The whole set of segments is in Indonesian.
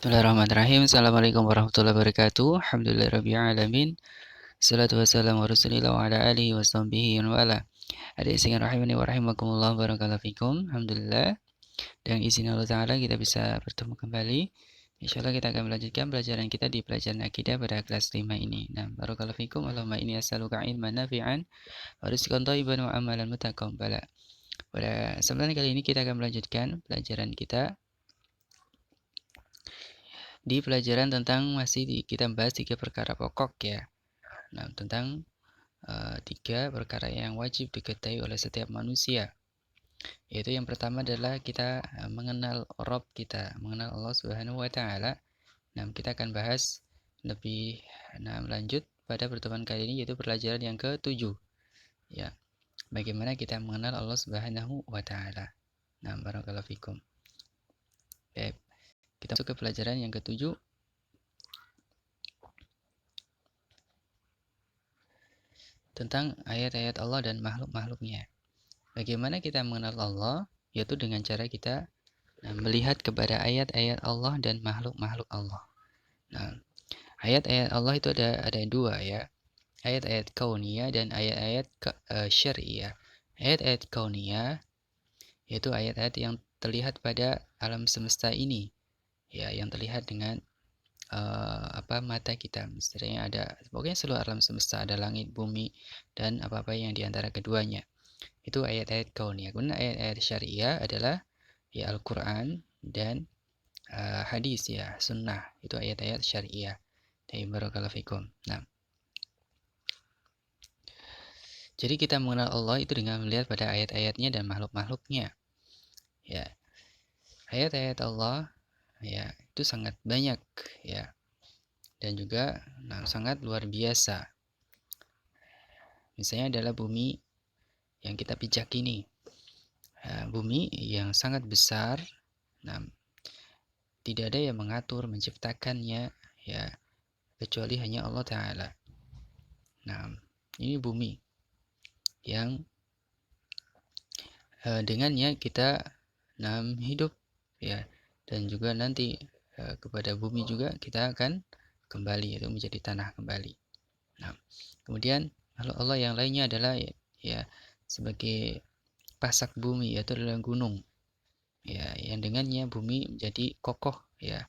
Bismillahirrahmanirrahim. Assalamualaikum warahmatullahi wabarakatuh. Alhamdulillahirabbil alamin. Salatu wassalamu ala Rasulillah wa ala alihi washabbihi wa ala. Adik sekalian rahimani wa rahimakumullah, barakallahu fikum. Alhamdulillah. Dengan izin Allah Ta'ala kita bisa bertemu kembali. Insyaallah kita akan melanjutkan pelajaran kita di pelajaran akidah pada kelas 5 ini. Nah, barakallahu fikum. Allahumma inni as'aluka ilman nafi'an wa rizqan thayyiban wa amalan mutaqabbala. Pada kesempatan kali ini kita akan melanjutkan pelajaran kita di pelajaran tentang kita bahas 3 perkara pokok ya. Nah, tentang 3 perkara yang wajib diketahui oleh setiap manusia. Yaitu yang pertama adalah kita mengenal Rabb kita, mengenal Allah Subhanahu wa taala. Nah, kita akan bahas lebih lanjut pada pertemuan kali ini, yaitu pelajaran yang ke-7. Ya. Bagaimana kita mengenal Allah Subhanahu wa taala. Nah, barakallahu fikum. Baik. Kita masuk ke pelajaran yang ke-7. Tentang ayat-ayat Allah dan makhluk-makhluknya. Bagaimana kita mengenal Allah? Yaitu dengan cara kita melihat kepada ayat-ayat Allah dan makhluk-makhluk Allah. Nah, ayat-ayat Allah itu ada dua ya. Ayat-ayat kauniyah dan ayat-ayat syar'iyah. Ayat-ayat kauniyah yaitu ayat-ayat yang terlihat pada alam semesta ini. Ya, yang terlihat dengan mata kita. Misalnya pokoknya seluruh alam semesta, ada langit, bumi, dan apa-apa yang diantara keduanya. Itu ayat-ayat kauniyah. Kemudian ayat-ayat syariah adalah ya Al-Quran dan hadis ya, sunnah. Itu ayat-ayat syariah. Dari barakallahu fikum. Nah, jadi kita mengenal Allah itu dengan melihat pada ayat-ayatnya dan makhluk-makhluknya. Ya, ayat-ayat Allah ya itu sangat banyak ya, dan juga sangat luar biasa. Misalnya adalah bumi yang kita pijak ini, bumi yang sangat besar. Nah, tidak ada yang mengatur, menciptakannya ya, kecuali hanya Allah Ta'ala. Nah, ini bumi yang dengannya kita hidup ya, dan juga nanti kepada bumi juga kita akan kembali, itu menjadi tanah kembali. Nah, kemudian Allah yang lainnya adalah ya sebagai pasak bumi, yaitu adalah gunung ya, yang dengannya bumi menjadi kokoh ya,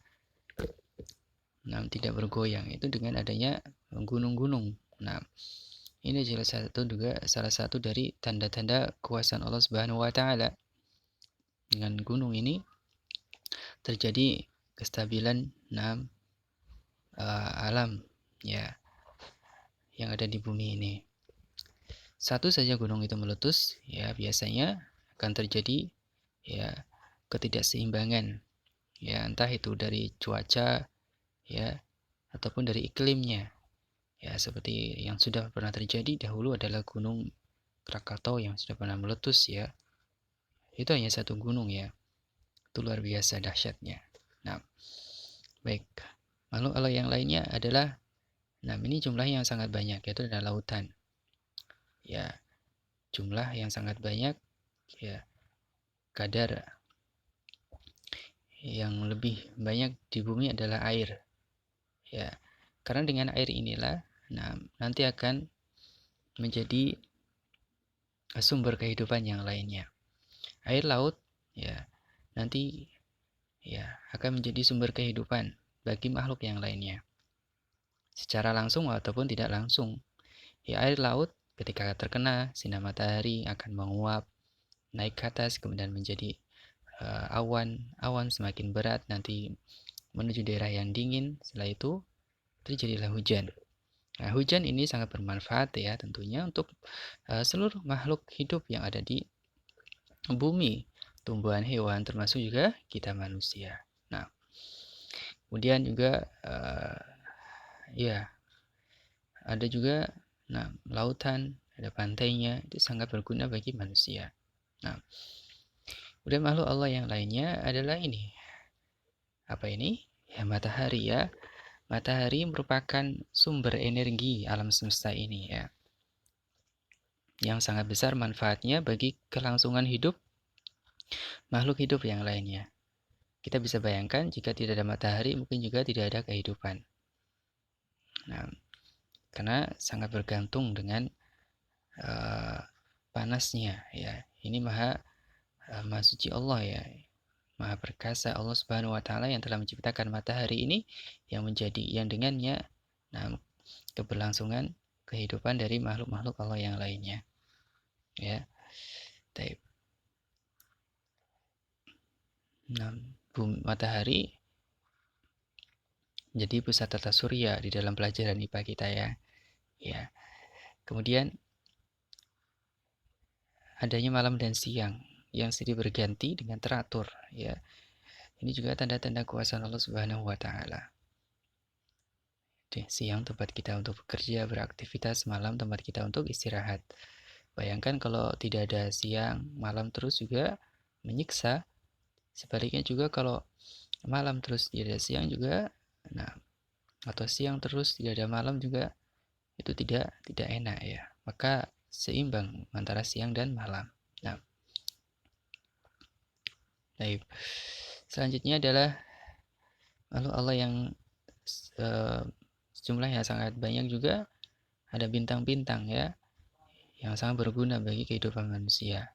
tidak bergoyang, itu dengan adanya gunung-gunung. Nah, ini salah satu dari tanda-tanda kuasaan Allah Subhanahu wa taala. Dengan gunung ini terjadi kestabilan alam ya yang ada di bumi ini. Satu saja gunung itu meletus ya, biasanya akan terjadi ya ketidakseimbangan ya, entah itu dari cuaca ya ataupun dari iklimnya. Ya, seperti yang sudah pernah terjadi dahulu adalah Gunung Krakatau yang sudah pernah meletus ya. Itu hanya satu gunung ya. Itu luar biasa dahsyatnya. Nah, baik. Lalu kalau yang lainnya adalah ini jumlahnya yang sangat banyak, yaitu adalah lautan. Ya, jumlah yang sangat banyak ya. Kadar yang lebih banyak di bumi adalah air. Ya. Karena dengan air inilah nanti akan menjadi sumber kehidupan yang lainnya. Air laut ya nanti ya akan menjadi sumber kehidupan bagi makhluk yang lainnya, secara langsung ataupun tidak langsung. Ya, air laut ketika terkena sinar matahari akan menguap naik ke atas, kemudian menjadi awan semakin berat, nanti menuju daerah yang dingin. Setelah itu terjadilah hujan. Nah, hujan ini sangat bermanfaat ya tentunya untuk seluruh makhluk hidup yang ada di bumi, tumbuhan, hewan, termasuk juga kita manusia. Nah, kemudian juga ya ada juga lautan, ada pantainya, itu sangat berguna bagi manusia. Nah, kemudian makhluk Allah yang lainnya adalah ini. Apa ini? Ya, matahari ya. Matahari merupakan sumber energi alam semesta ini ya, yang sangat besar manfaatnya bagi kelangsungan hidup makhluk hidup yang lainnya. kita bisa bayangkan jika tidak ada matahari mungkin juga tidak ada kehidupan. Nah, karena sangat bergantung dengan panasnya ya. Ini maha suci Allah ya. Maha perkasa Allah Subhanahu wa taala yang telah menciptakan matahari ini yang dengannya keberlangsungan kehidupan dari makhluk-makhluk Allah yang lainnya. Ya. Baik. Nah, matahari jadi pusat tata surya di dalam pelajaran IPA kita ya. Ya. Kemudian adanya malam dan siang yang silih berganti dengan teratur ya. Ini juga tanda-tanda kuasa Allah Subhanahu wa taala. Siang tempat kita untuk bekerja, beraktivitas, malam tempat kita untuk istirahat. Bayangkan kalau tidak ada siang, malam terus juga menyiksa. Sebaliknya juga kalau malam terus tidak ada siang juga, atau siang terus tidak ada malam juga itu tidak enak ya. Maka seimbang antara siang dan malam. Nah, baik. Selanjutnya adalah makhluk Allah yang jumlahnya sangat banyak juga, ada bintang-bintang ya yang sangat berguna bagi kehidupan manusia.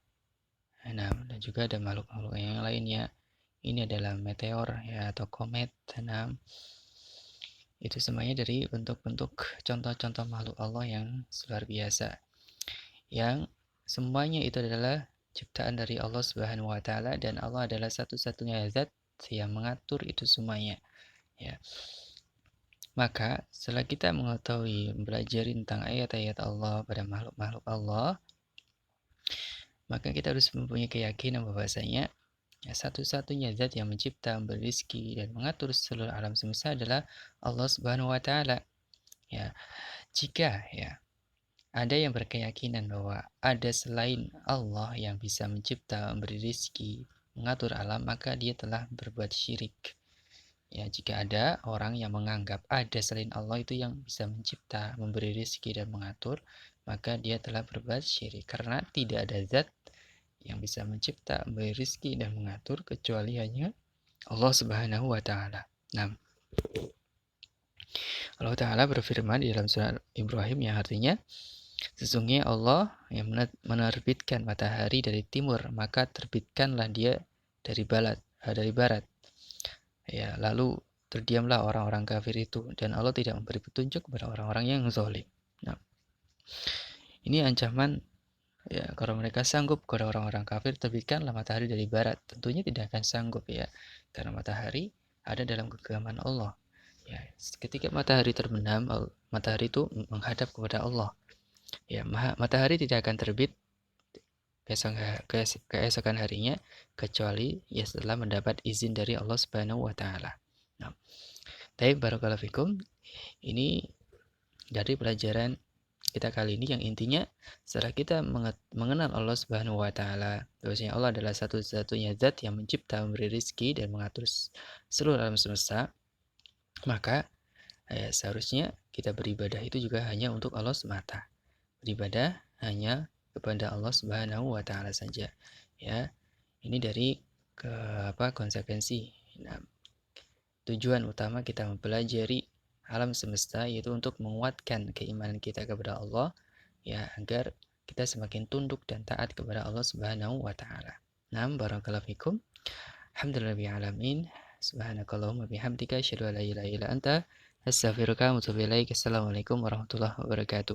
Nah, dan juga ada makhluk-makhluk yang lainnya. Ini adalah meteor ya atau komet. Nah, itu semuanya dari bentuk-bentuk contoh-contoh makhluk Allah yang luar biasa. Yang semuanya itu adalah ciptaan dari Allah Subhanahu wa taala dan Allah adalah satu-satunya zat yang mengatur itu semuanya. Ya. Maka setelah kita mengetahui belajar tentang ayat-ayat Allah pada makhluk-makhluk Allah, maka kita harus mempunyai keyakinan bahwasanya ya, satu-satunya zat yang mencipta, memberi rezeki dan mengatur seluruh alam semesta adalah Allah Subhanahu wa taala. Ya, jika ya ada yang berkeyakinan bahwa ada selain Allah yang bisa mencipta, memberi rezeki, mengatur alam, maka dia telah berbuat syirik. Ya, jika ada orang yang menganggap ada selain Allah itu yang bisa mencipta, memberi rezeki dan mengatur, maka dia telah berbuat syirik karena tidak ada zat yang bisa mencipta, memberi rezeki dan mengatur kecuali hanya Allah Subhanahu wa taala. Nah, Allah taala berfirman di dalam surat Ibrahim yang artinya sesungguhnya Allah yang menerbitkan matahari dari timur, maka terbitkanlah dia dari barat. Ya, lalu terdiamlah orang-orang kafir itu dan Allah tidak memberi petunjuk kepada orang-orang yang zalim. Nah, ini ancaman ya, kalau mereka sanggup kepada orang-orang kafir terbitkanlah matahari dari barat. Tentunya tidak akan sanggup ya, karena matahari ada dalam genggaman Allah. Ya, ketika matahari terbenam, matahari itu menghadap kepada Allah. Ya, matahari tidak akan terbit keesokan harinya kecuali ya setelah mendapat izin dari Allah Subhanahu wa taala. Nah, baik barakallahu fikum. Ini dari pelajaran kita kali ini yang intinya setelah kita mengenal Allah Subhanahu wa taala, bahwasanya Allah adalah satu-satunya zat yang mencipta, memberi rezeki dan mengatur seluruh alam semesta, maka seharusnya kita beribadah itu juga hanya untuk Allah semata. Beribadah hanya kepada Allah Subhanahu wa taala saja. Ya. Ini dari konsekuensi. Nah, tujuan utama kita mempelajari alam semesta yaitu untuk menguatkan keimanan kita kepada Allah ya agar kita semakin tunduk dan taat kepada Allah Subhanahu wa taala. Naam barakallahu fikum. Alhamdulillahirabbil alamin. Subhanakallahumma bihamdika asyhadu an la ilaha illa anta astaghfiruka wa atubu ilaik. Assalamualaikum warahmatullahi wabarakatuh.